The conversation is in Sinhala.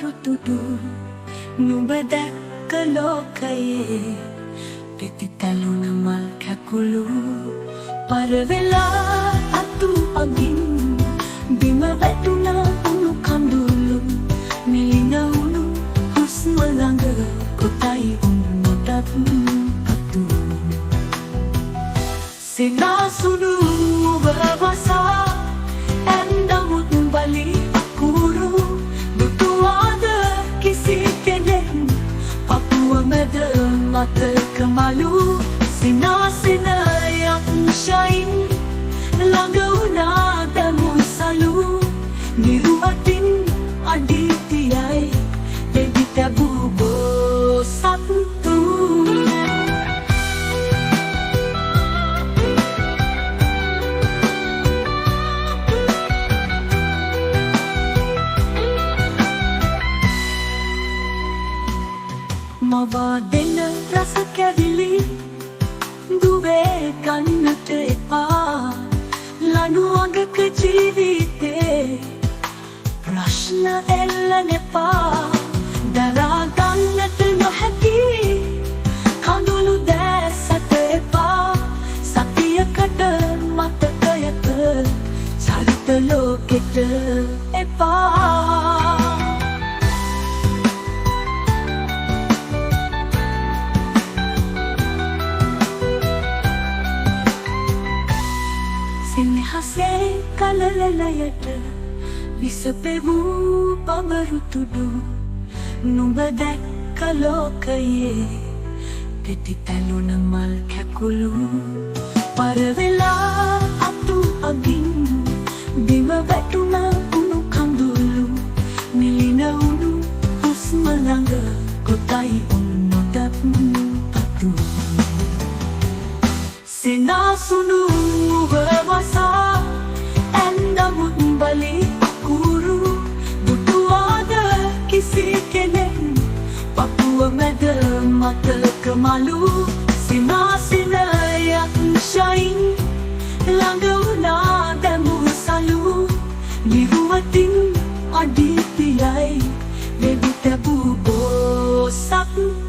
පමරුතුඩු නුඹ දැක්ක ලෝකයේ පෙති තැලුණ මල් කැකුළු පරවෙලා අතු අගින් බිම වැටුණ උණු කඳුළු නිලිනවුණු හුස්ම ළඟ කොටයි උන්නොටත් අතු සිනාසුණු වවසා ඇන්දමුත් බලි අකුරු දුටුවාද කිසි කෙනෙක් පපුව මැද මතක මලු සිනාසිනයක් ශයින් ළඟ වුණා දමුසලු නිරුවතින් අඩිතියයි දෙවි තැබූ බෝසත්තු මවා දෙන රස කැවිලි දුවේ ගන්නට එපා ලනු අඟක ජීවිතේ ප්‍රශ්න එල්ලන එපා දරා ගන්නට නොහැකි කඳුළු දැසට එපා සතියකට මතකයක චරිත ලෝකෙට එපා සිනහසේ කලලලයට විසපෙවූ පමරුතුඩු නුඹ දැක්ක ලෝකයේ පෙති තැලුණ මල් කැකුළු පරවෙලා අතු අගින් බිම වැටුණ උණු කඳුළු නිලිනවුණු හුස්ම ළඟ කොටයි උන්නොටත් අතු සිනාසුණු වවසා ඇන්දමුත් බලි අකුරු දුටුවාද කිසි කෙනෙක් පපුව මැද මතක මලු සිනාසිනයක් ශයින් ළඟ වුණා දමුසලු නිරුවතින් අඩිතියයි දෙවි තැබූ බෝසත්තු